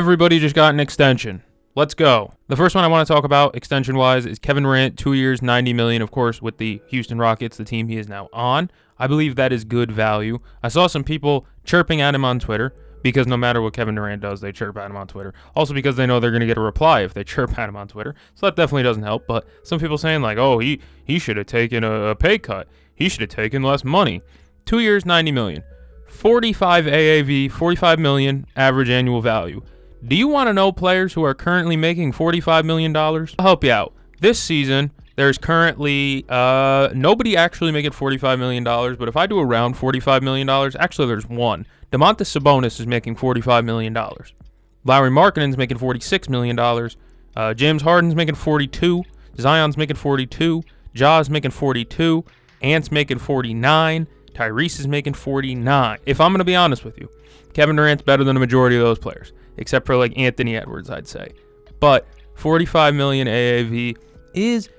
Everybody just got an extension. Let's go. The first one I want to talk about extension-wise is Kevin Durant, 2 years, $90 million, of course, with the Houston Rockets, the team he is now on. I believe that is good value. I saw some people chirping at him on Twitter because no matter what Kevin Durant does, they chirp at him on Twitter. Also because they know they're going to get a reply if they chirp at him on Twitter. So that definitely doesn't help. But some people saying like, oh, he should have taken a pay cut. He should have taken less money. 2 years, $90 million. 45 AAV, $45 million average annual value. Do you want to know players who are currently making $45 million? I'll help you out. This season, there's currently nobody actually making $45 million, but if I do around $45 million, actually there's one. Domantas Sabonis is making $45 million. Lauri Markkanen's making $46 million. James Harden's making $42. Zion's making $42. Ja's making $42. Ant's making $49. Tyrese is making $49. If I'm going to be honest with you, Kevin Durant's better than the majority of those players, except for like Anthony Edwards, I'd say. But $45 million AAV is,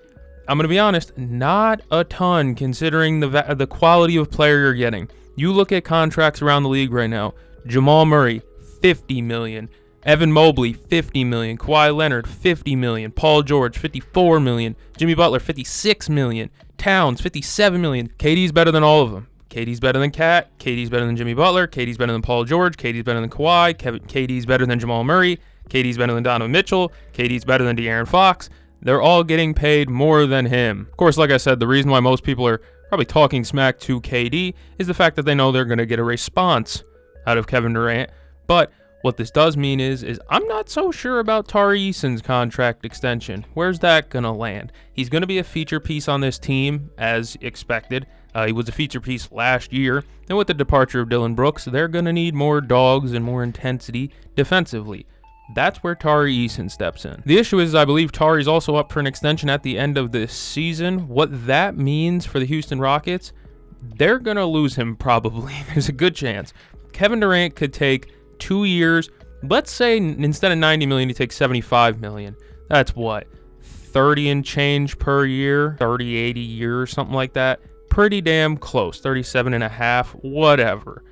I'm going to be honest, not a ton considering the quality of player you're getting. You look at contracts around the league right now. Jamal Murray, $50 million. Evan Mobley, $50 million. Kawhi Leonard, $50 million. Paul George, $54 million. Jimmy Butler, $56 million. Towns, $57 million. KD's better than all of them. KD's better than Kat. KD's better than Jimmy Butler. KD's better than Paul George. KD's better than Kawhi. KD's better than Jamal Murray. KD's better than Donovan Mitchell. KD's better than De'Aaron Fox. They're all getting paid more than him. Of course, like I said, the reason why most people are probably talking smack to KD is the fact that they know they're going to get a response out of Kevin Durant. But what this does mean is I'm not so sure about Tari Eason's contract extension. Where's that going to land? He's going to be a feature piece on this team as expected. He was a feature piece last year. And with the departure of Dillon Brooks, they're going to need more dogs and more intensity defensively. That's where Tari Eason steps in. The issue is I believe Tari's also up for an extension at the end of this season. What that means for the Houston Rockets, they're going to lose him probably. There's a good chance. Kevin Durant could take 2 years. Let's say instead of $90 million, he takes $75 million. That's what? 30 and change per year, 30, 80 a year or something like that. Pretty damn close, 37 and a half, whatever.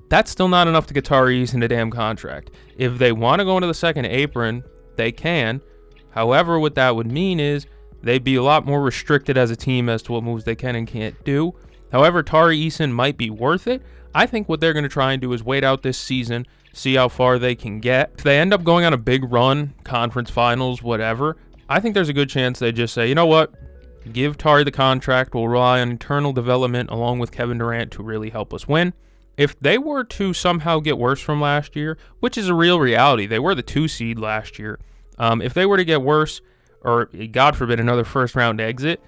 That's still not enough to get Tari Eason a damn contract. If they want to go into the second apron, they can. However, what that would mean is they'd be a lot more restricted as a team as to what moves they can and can't do. However, Tari Eason might be worth it. I think what they're going to try and do is wait out this season, see how far they can get. If they end up going on a big run, conference finals, whatever, I think there's a good chance they just say, you know what? Give Tari the contract. We'll rely on internal development along with Kevin Durant to really help us win. If they were to somehow get worse from last year, which is a real reality, they were the 2 seed last year. If they were to get worse, or God forbid another first round exit,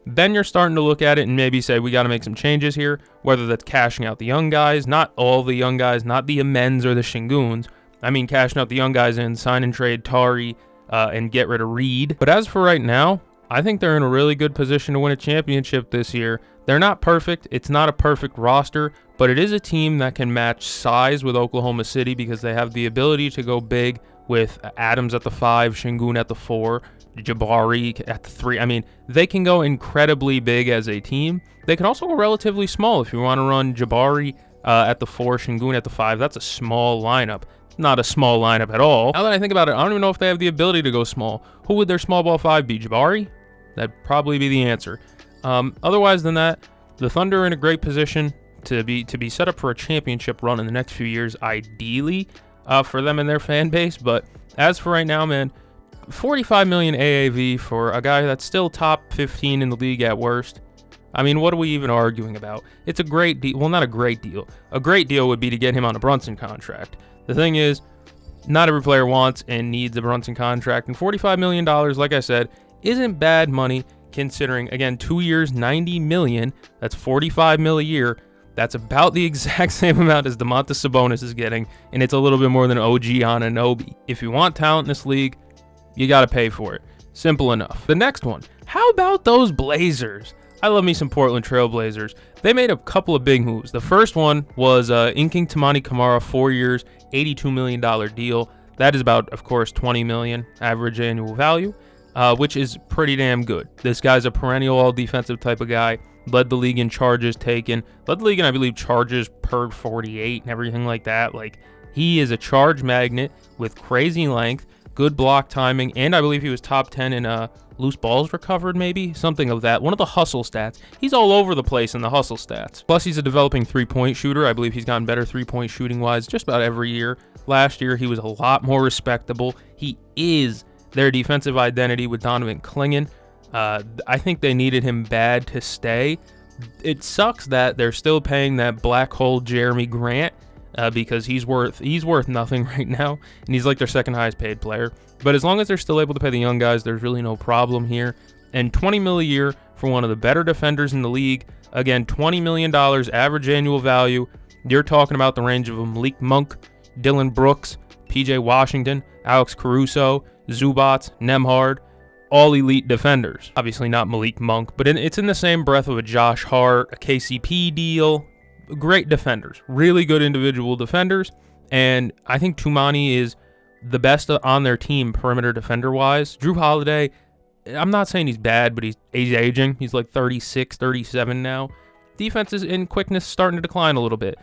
then you're starting to look at it and maybe say we got to make some changes here, whether that's cashing out the young guys, not all the young guys, not the Amens or the Shinguns. I mean cashing out the young guys and sign and trade Tari and get rid of Reed. But as for right now, I think they're in a really good position to win a championship this year. They're not perfect. It's not a perfect roster, but it is a team that can match size with Oklahoma City because they have the ability to go big with Adams at the 5, Şengün at the 4, Jabari at the 3. I mean, they can go incredibly big as a team. They can also go relatively small if you want to run Jabari at the 4, Şengün at the 5. That's a small lineup. Not a small lineup at all. Now that I think about it, I don't even know if they have the ability to go small. Who would their small ball 5 be? Jabari? That'd probably be the answer. Otherwise than that, the Thunder are in a great position to be set up for a championship run in the next few years, ideally for them and their fan base. But as for right now, man, $45 million AAV for a guy that's still top 15 in the league at worst. I mean, what are we even arguing about? It's a great deal. Well, not a great deal. A great deal would be to get him on a Brunson contract. The thing is, not every player wants and needs a Brunson contract, and $45 million, like I said, isn't bad money considering, again, 2 years, $90 million. That's $45 million a year. That's about the exact same amount as Domantas Sabonis is getting, and it's a little bit more than OG Anunoby. If you want talent in this league, you got to pay for it. Simple enough. The next one, how about those Blazers? I love me some Portland Trail Blazers. They made a couple of big moves. The first one was inking Toumani Camara, 4 years, $82 million deal. That is about, of course, $20 million average annual value, which is pretty damn good. This guy's a perennial all-defensive type of guy. Led the league in charges taken. Led the league in, I believe, charges per 48 and everything like that. Like, He is a charge magnet with crazy length, good block timing, and I believe he was top 10 in loose balls recovered, maybe? Something of that. One of the hustle stats. He's all over the place in the hustle stats. Plus, he's a developing three-point shooter. I believe he's gotten better three-point shooting-wise just about every year. Last year, he was a lot more respectable. He is their defensive identity with Donovan Clingan. I think they needed him bad to stay. It sucks that they're still paying that black hole Jeremy Grant because he's worth nothing right now, and he's like their second highest paid player. But as long as they're still able to pay the young guys, there's really no problem here. And $20 million a year for one of the better defenders in the league. Again, $20 million average annual value. You're talking about the range of Malik Monk, Dylan Brooks, PJ Washington, Alex Caruso, Zubats, Nembhard, all elite defenders. Obviously not Malik Monk, but it's in the same breath of a Josh Hart, a KCP deal. Great defenders, really good individual defenders, and I think Toumani is the best on their team perimeter defender-wise. Jrue Holiday, I'm not saying he's bad, but he's aging. He's like 36, 37 now. Defense is in quickness starting to decline a little bit.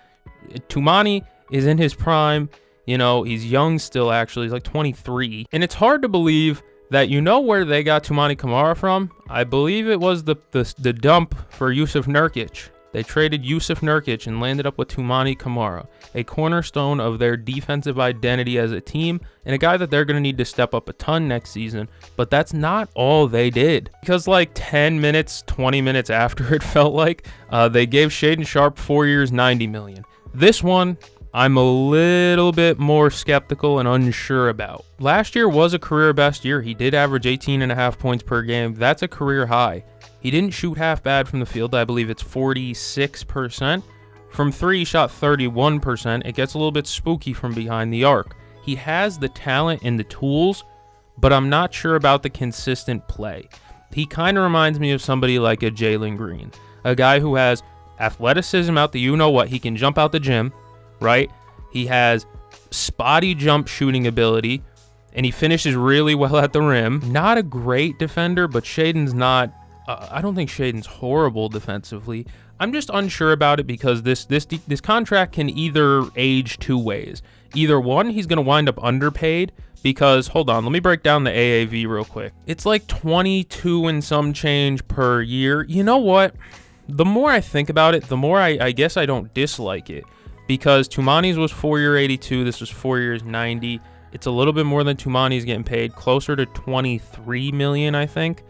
Toumani is in his prime. You know, he's young still, actually. He's like 23. And it's hard to believe that where they got Toumani Camara from. I believe it was the dump for Yusuf Nurkic. They traded Yusuf Nurkic and landed up with Toumani Camara, a cornerstone of their defensive identity as a team, and a guy that they're going to need to step up a ton next season. But that's not all they did. Because like 10 minutes, 20 minutes after, it felt like, they gave Shaedon Sharpe 4 years, $90 million. This one, I'm a little bit more skeptical and unsure about. Last year was a career best year. He did average 18.5 points per game. That's a career high. He didn't shoot half bad from the field. I believe it's 46%. From three, he shot 31%. It gets a little bit spooky from behind the arc. He has the talent and the tools, but I'm not sure about the consistent play. He kind of reminds me of somebody like a Jalen Green, a guy who has athleticism out the you-know-what. He can jump out the gym, right? He has spotty jump shooting ability, and he finishes really well at the rim. Not a great defender, but Shaedon's not... I don't think Shaedon's horrible defensively. I'm just unsure about it because this contract can either age two ways. Either one, he's going to wind up underpaid because, hold on, let me break down the AAV real quick. It's like 22 and some change per year. You know what? The more I think about it, the more I guess I don't dislike it because Toumani's was 4 year 82. This was 4 years 90. It's a little bit more than Toumani's getting paid, closer to 23 million, I think.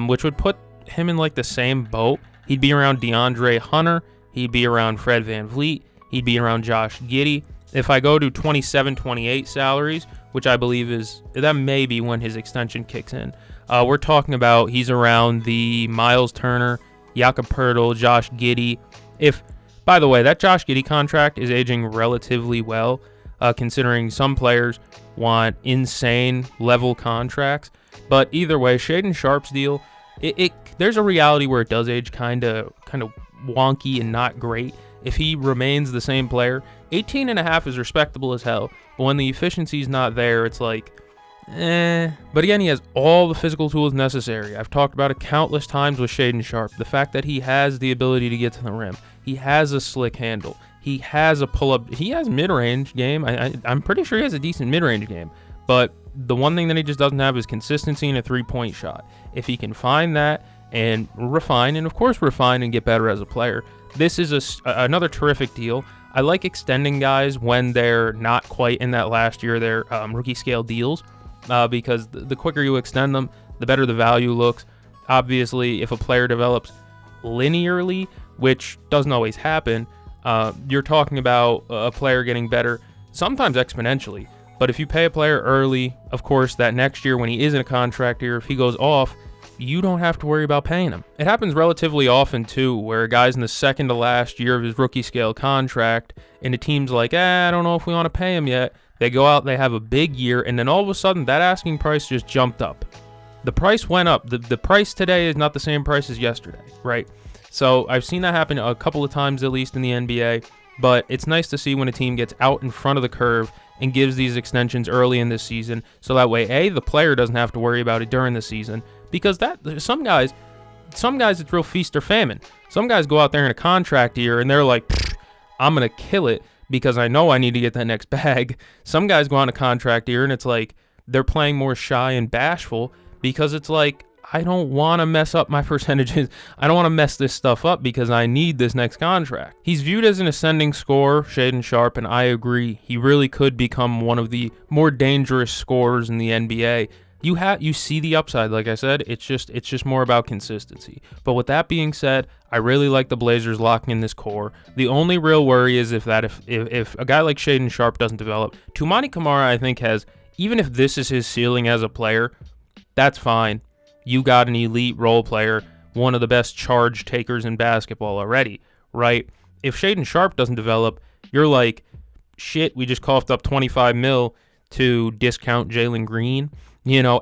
Which would put him in like the same boat. He'd be around DeAndre Hunter. He'd be around Fred VanVleet. He'd be around Josh Giddey. If I go to 27, 28 salaries, which I believe that may be when his extension kicks in, we're talking about he's around the Miles Turner, Jakob Poeltl, Josh Giddey. By the way, that Josh Giddey contract is aging relatively well, considering some players want insane level contracts. But either way, Shaedon Sharpe's deal, there's a reality where it does age kind of wonky and not great. If he remains the same player, 18.5 is respectable as hell. But when the efficiency's not there, it's like, But again, he has all the physical tools necessary. I've talked about it countless times with Shaedon Sharpe. The fact that he has the ability to get to the rim. He has a slick handle. He has a pull-up. He has mid-range game. I'm pretty sure he has a decent mid-range game. But the one thing that he just doesn't have is consistency in a three-point shot. If he can find that and refine, and get better as a player, this is another terrific deal. I like extending guys when they're not quite in that last year, their rookie scale deals, because the quicker you extend them, the better the value looks. Obviously, if a player develops linearly, which doesn't always happen, you're talking about a player getting better, sometimes exponentially. But if you pay a player early, of course, that next year when he is in a contract year, if he goes off, you don't have to worry about paying him. It happens relatively often, too, where a guy's in the second to last year of his rookie scale contract, and the team's like, I don't know if we want to pay him yet. They go out, they have a big year, and then all of a sudden, that asking price just jumped up. The price went up. The price today is not the same price as yesterday, right? So I've seen that happen a couple of times, at least in the NBA, but it's nice to see when a team gets out in front of the curve and gives these extensions early in this season, so that way, the player doesn't have to worry about it during the season, because some guys it's real feast or famine. Some guys go out there in a contract year and they're like, I'm gonna kill it because I know I need to get that next bag. Some guys go on a contract year and it's like they're playing more shy and bashful because it's like, I don't want to mess up my percentages. I don't want to mess this stuff up because I need this next contract. He's viewed as an ascending scorer, Shaedon Sharpe, and I agree. He really could become one of the more dangerous scorers in the NBA. You see the upside, like I said. It's just more about consistency. But with that being said, I really like the Blazers locking in this core. The only real worry is if a guy like Shaedon Sharpe doesn't develop. Toumani Camara, I think, has, even if this is his ceiling as a player, that's fine. You got an elite role player, one of the best charge takers in basketball already, right? If Shaedon Sharpe doesn't develop, you're like, shit, we just coughed up $25 million to discount Jalen Green,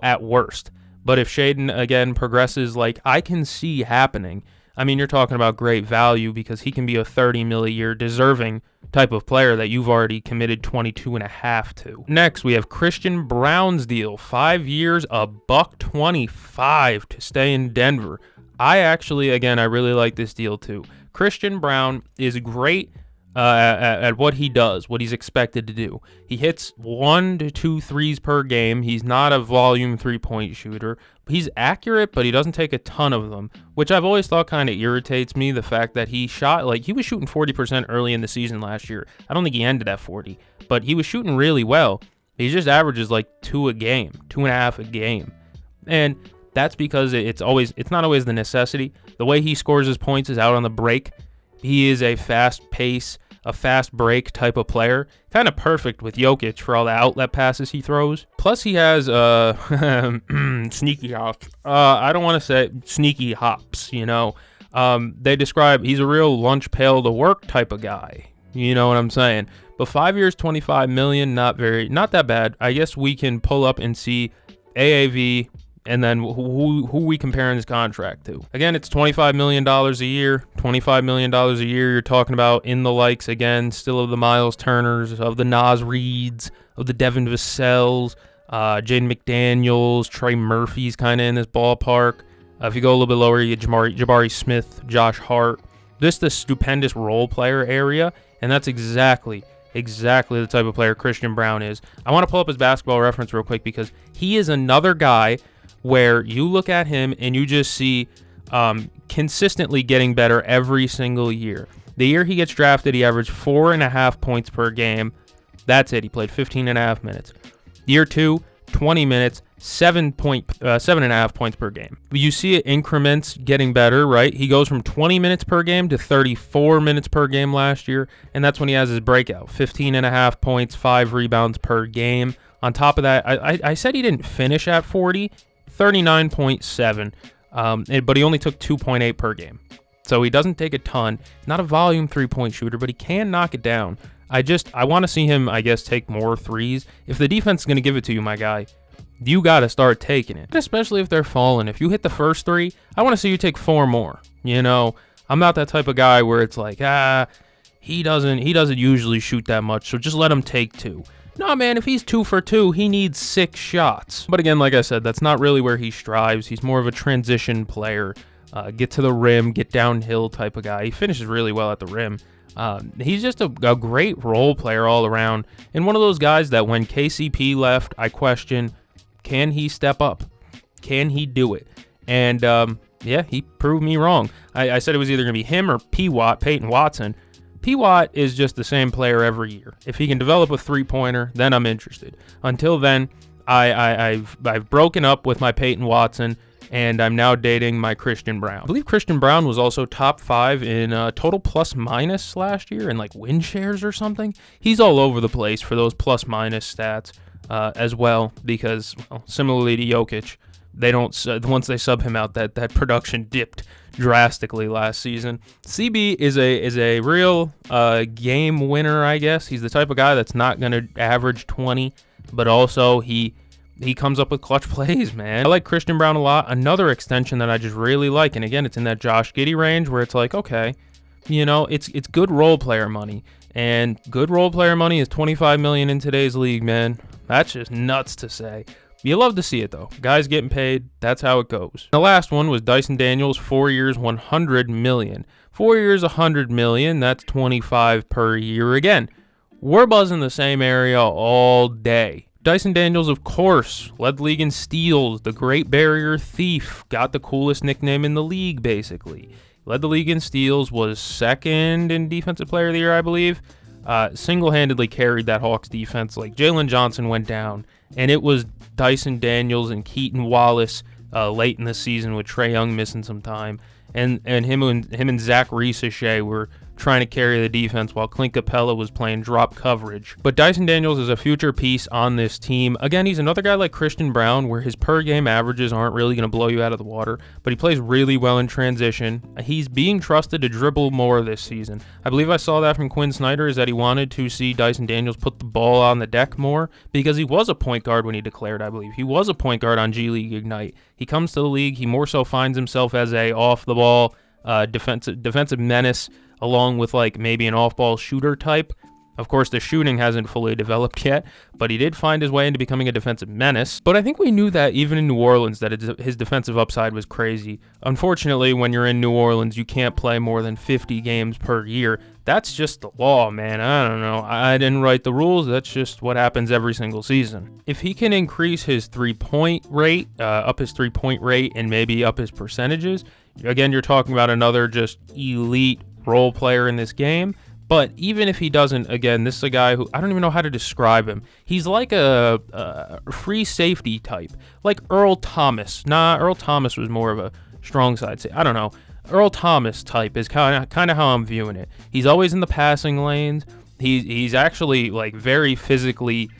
at worst. But if Shaedon, again, progresses like I can see happening, I mean, you're talking about great value because he can be a $30 million a year deserving type of player that you've already committed 22.5 to. Next, we have Christian Braun's deal, 5 years, $125 to stay in Denver. I really like this deal too. Christian Braun is great at what he does, what he's expected to do. He hits 1 to 2 threes per game. He's not a volume three-point shooter. He's accurate, but he doesn't take a ton of them, which I've always thought kind of irritates me, the fact that he shot, like, he was shooting 40% early in the season last year. I don't think he ended at 40, but he was shooting really well. He just averages like 2 a game, 2.5 a game. And that's because it's not always the necessity. The way he scores his points is out on the break. He is a fast pace, a fast break type of player. Kind of perfect with Jokic for all the outlet passes he throws. Plus he has sneaky hops. I don't want to say sneaky hops, They describe he's a real lunch pail to work type of guy. You know what I'm saying? But 5 years, $25 million, not that bad. I guess we can pull up and see AAV and then who we comparing his contract to. Again, it's $25 million a year. $25 million a year, you're talking about in the likes, again, still of the Miles Turners, of the Naz Reids, of the Devin Vassell's, Jaden McDaniels, Trey Murphy's kind of in this ballpark. If you go a little bit lower, you get Jabari Smith, Josh Hart. This is the stupendous role player area, and that's exactly the type of player Christian Braun is. I want to pull up his Basketball Reference real quick because he is another guy where you look at him and you just see consistently getting better every single year. The year he gets drafted, he averaged 4.5 points per game. That's it. He played 15.5 minutes. Year 2, 20 minutes, 7.5 points per game. You see it increments getting better, right? He goes from 20 minutes per game to 34 minutes per game last year, and that's when he has his breakout. 15.5 points, 5 rebounds per game. On top of that, I said he didn't finish at 40, 39.7, but he only took 2.8 per game. So he doesn't take a ton. Not a volume three-point shooter, but he can knock it down. I want to see him, take more threes. If the defense is going to give it to you, my guy, you got to start taking it, especially if they're falling. If you hit the first 3, I want to see you take 4 more. I'm not that type of guy where it's like, he doesn't usually shoot that much, so just let him take 2. No, man, if he's 2 for 2, he needs 6 shots. But again, like I said, that's not really where he strives. He's more of a transition player. Get to the rim, get downhill type of guy. He finishes really well at the rim. He's just a great role player all around. And one of those guys that when KCP left, I question, can he step up? Can he do it? And, he proved me wrong. I said it was either going to be him or Peyton Watson. P-Watt is just the same player every year. If he can develop a three-pointer, then I'm interested. Until then, I've broken up with my Peyton Watson, and I'm now dating my Christian Braun. I believe Christian Braun was also top 5 in total plus-minus last year, and like win shares or something. He's all over the place for those plus-minus stats as well, because similarly to Jokic, they don't once they sub him out, that production dipped drastically last season. CB is a real game winner, I guess. He's the type of guy that's not going to average 20, but also he comes up with clutch plays, man. I like Christian Braun a lot. Another extension that I just really like, and again, it's in that Josh Giddey range where it's like, okay, it's good role player money, and good role player money is $25 million in today's league, man. That's just nuts to say. You love to see it, though. Guys getting paid, that's how it goes. The last one was Dyson Daniels, 4 years, $100 million. 4 years, $100 million, that's $25 per year again. we're buzzing the same area all day. Dyson Daniels, of course, led the league in steals, the Great Barrier Thief, got the coolest nickname in the league, basically. Led the league in steals, was second in Defensive Player of the Year, I believe. Single-handedly carried that Hawks defense. Like, Jalen Johnson went down, and it was Dyson Daniels and Keaton Wallace late in the season with Trae Young missing some time. And him and Zach Risache were trying to carry the defense while Clint Capella was playing drop coverage. But Dyson Daniels is a future piece on this team. Again, he's another guy like Christian Braun, where his per-game averages aren't really going to blow you out of the water, but he plays really well in transition. He's being trusted to dribble more this season. I believe I saw that from Quinn Snyder, is that he wanted to see Dyson Daniels put the ball on the deck more, because he was a point guard when he declared, I believe. He was a point guard on G League Ignite. He comes to the league, he more so finds himself as a off-the-ball defensive menace, along with like maybe an off-ball shooter type. Of course, the shooting hasn't fully developed yet, but he did find his way into becoming a defensive menace. But I think we knew that even in New Orleans, that his defensive upside was crazy. Unfortunately, when you're in New Orleans, you can't play more than 50 games per year. That's just the law, man. I don't know. I didn't write the rules. That's just what happens every single season. If he can increase his three-point rate, up his three-point rate, and maybe up his percentages, again, you're talking about another just elite role player in this game. But even if he doesn't, again, this is a guy who I don't even know how to describe him. He's like a free safety type, like Earl Thomas. Earl Thomas was more of a strong side. I don't know. Earl Thomas type is kind of how I'm viewing it. He's always in the passing lanes. He's actually like very physically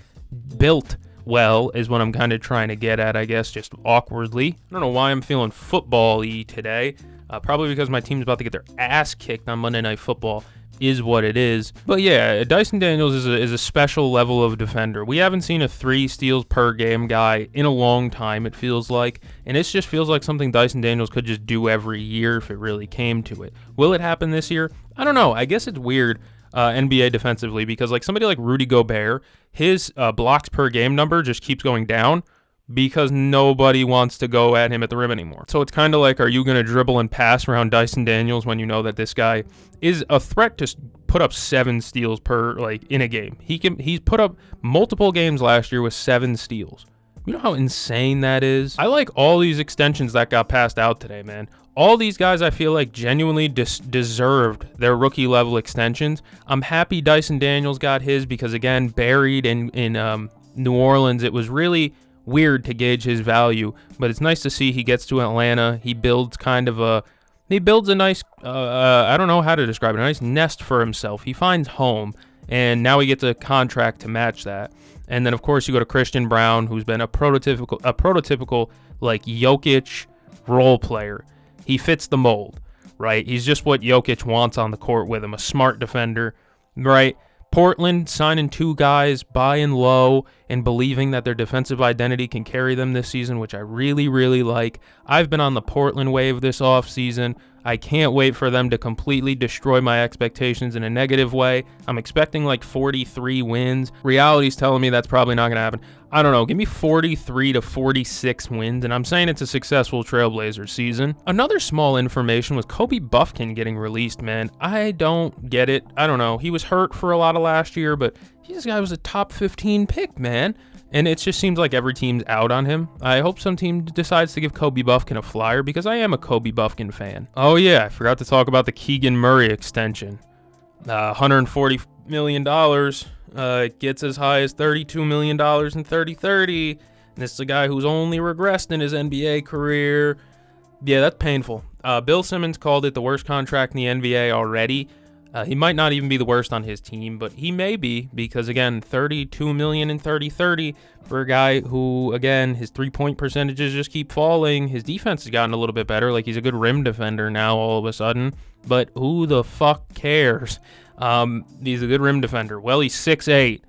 built well, is what I'm kind of trying to get at, I guess, just awkwardly. I don't know why I'm feeling football-y today. Probably because my team's about to get their ass kicked on Monday Night Football is what it is. But yeah, Dyson Daniels is a special level of defender. We haven't seen a 3 steals per game guy in a long time, it feels like. And this just feels like something Dyson Daniels could just do every year if it really came to it. Will it happen this year? I don't know. I guess it's weird NBA defensively, because like somebody like Rudy Gobert, his blocks per game number just keeps going down, because nobody wants to go at him at the rim anymore. So it's kind of like, are you going to dribble and pass around Dyson Daniels when you know that this guy is a threat to put up 7 steals in a game? He's put up multiple games last year with 7 steals. You know how insane that is? I like all these extensions that got passed out today, man. All these guys I feel like genuinely deserved their rookie level extensions. I'm happy Dyson Daniels got his, because again, buried in New Orleans, it was really weird to gauge his value, but it's nice to see he gets to Atlanta. He builds a nice, I don't know how to describe it, a nice nest for himself. He finds home, and now he gets a contract to match that. And then of course you go to Christian Braun, who's been a prototypical like Jokic role player. He fits the mold, right? He's just what Jokic wants on the court with him, a smart defender, right? Portland signing 2 guys buying low and believing that their defensive identity can carry them this season, which I really, really like. I've been on the Portland wave this offseason. I can't wait for them to completely destroy my expectations in a negative way. I'm expecting like 43 wins. Reality's telling me that's probably not going to happen. I don't know. Give me 43 to 46 wins, and I'm saying it's a successful Trailblazers season. Another small information was Kobe Buffkin getting released, man. I don't get it. I don't know. He was hurt for a lot of last year, but this guy was a top 15 pick, man. And it just seems like every team's out on him. I hope some team decides to give Kobe Buffkin a flyer, because I am a Kobe Buffkin fan. Oh yeah, I forgot to talk about the Keegan Murray extension. $140 million. Gets as high as $32 million in 30-30. And this is a guy who's only regressed in his NBA career. Yeah, that's painful. Bill Simmons called it the worst contract in the NBA already. He might not even be the worst on his team, but he may be, because again, $32 million in 30-30 for a guy who, again, his 3-point percentages just keep falling. His defense has gotten a little bit better. Like, he's a good rim defender now all of a sudden, but who the fuck cares? He's a good rim defender. Well, he's 6'8".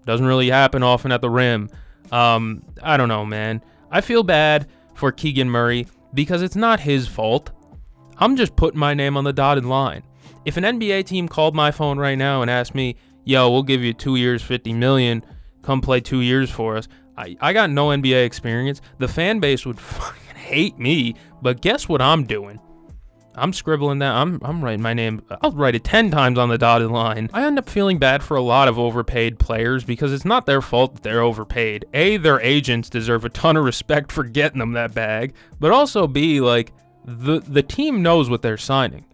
Doesn't really happen often at the rim. I don't know, man. I feel bad for Keegan Murray because it's not his fault. I'm just putting my name on the dotted line. If an NBA team called my phone right now and asked me, yo, we'll give you 2 years, $50 million, come play 2 years for us, I got no NBA experience. The fan base would fucking hate me, but guess what I'm doing? I'm scribbling that. I'm writing my name. I'll write it 10 times on the dotted line. I end up feeling bad for a lot of overpaid players because it's not their fault that they're overpaid. A, their agents deserve a ton of respect for getting them that bag, but also B, like, the team knows what they're signing.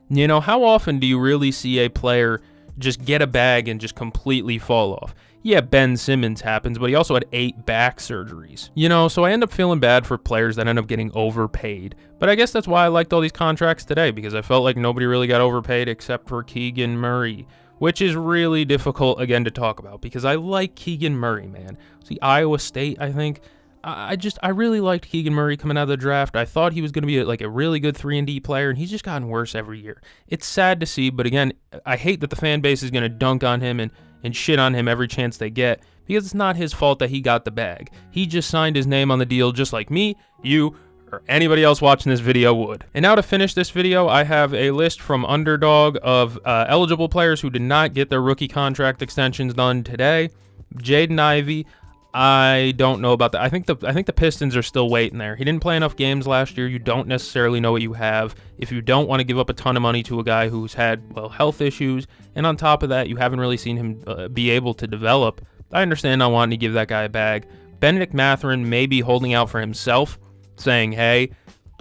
You know, how often do you really see a player just get a bag and just completely fall off? Yeah, Ben Simmons happens, but he also had 8 back surgeries. You know, so I end up feeling bad for players that end up getting overpaid. But I guess that's why I liked all these contracts today, because I felt like nobody really got overpaid except for Keegan Murray, which is really difficult, again, to talk about, because I like Keegan Murray, man. See, Iowa State, I think. I really liked Keegan Murray coming out of the draft. I thought he was going to be a really good 3-and-D player, and he's just gotten worse every year. It's sad to see, but again, I hate that the fan base is going to dunk on him and shit on him every chance they get, because it's not his fault that he got the bag. He just signed his name on the deal just like me, you, or anybody else watching this video would. And now to finish this video, I have a list from Underdog of eligible players who did not get their rookie contract extensions done today. Jaden Ivey, I don't know about that. I think the Pistons are still waiting there. He didn't play enough games last year. You don't necessarily know what you have if you don't want to give up a ton of money to a guy who's had, well, health issues, and on top of that, you haven't really seen him be able to develop. I understand not wanting to give that guy a bag. Bennedict Mathurin may be holding out for himself, saying, "Hey,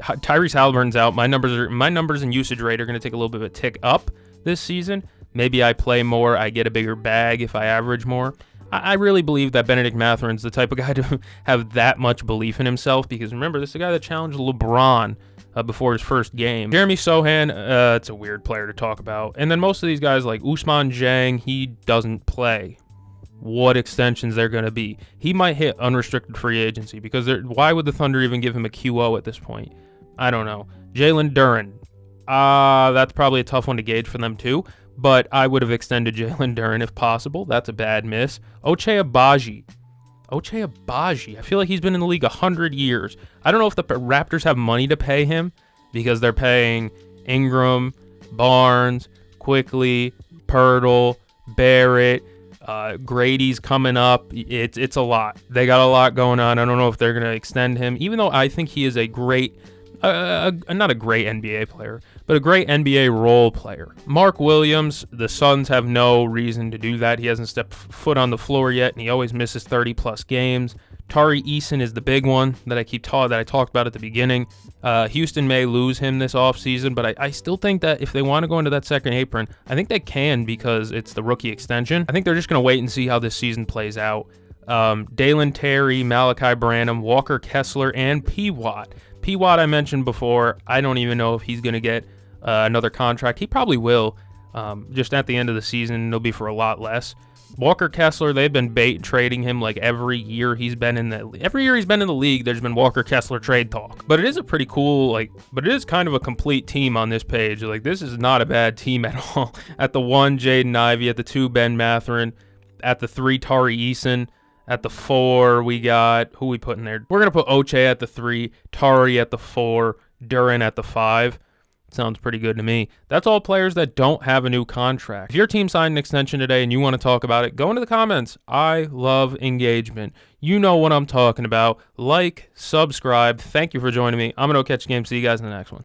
Tyrese Halliburton's out. My numbers and usage rate are going to take a little bit of a tick up this season. Maybe I play more, I get a bigger bag if I average more." I really believe that Bennedict Mathurin's the type of guy to have that much belief in himself, because remember, this is a guy that challenged LeBron before his first game. Jeremy Sohan, it's a weird player to talk about. And then most of these guys like Ousmane Dieng, he doesn't play. What extensions they're going to be? He might hit unrestricted free agency, because why would the Thunder even give him a QO at this point? I don't know. Jalen Duren, that's probably a tough one to gauge for them too. But I would have extended Jalen Duren if possible. That's a bad miss. Ochai Agbaji. I feel like he's been in the league 100 years. I don't know if the Raptors have money to pay him, because they're paying Ingram, Barnes, Quickly, Pirtle, Barrett, Grady's coming up. It's a lot. They got a lot going on. I don't know if they're going to extend him, even though I think he is a great, not a great NBA player, but a great NBA role player. Mark Williams, the Suns have no reason to do that. He hasn't stepped foot on the floor yet, and he always misses 30-plus games. Tari Eason is the big one that I talked about at the beginning. Houston may lose him this offseason, but I still think that if they want to go into that second apron, I think they can, because it's the rookie extension. I think they're just going to wait and see how this season plays out. Dalen Terry, Malachi Branham, Walker Kessler, and P. Watt. P. Watt I mentioned before. I don't even know if he's going to get another contract. He probably will. Just at the end of the season, it'll be for a lot less. Walker Kessler, they've been trading him like every year he's been in the league. There's been Walker Kessler trade talk. But it is a pretty cool, but it is kind of a complete team on this page. Like, this is not a bad team at all. At the 1, Jaden Ivey. At the 2, Ben Mathurin. At the 3, Tari Eason. At the 4, we got, who we putting there? We're going to put Ochai at the 3, Tari at the 4, Duren at the 5. Sounds pretty good to me. That's all players that don't have a new contract. If your team signed an extension today and you want to talk about it, go into the comments. I love engagement. You know what I'm talking about. Like, subscribe. Thank you for joining me. I'm going to catch a game. See you guys in the next one.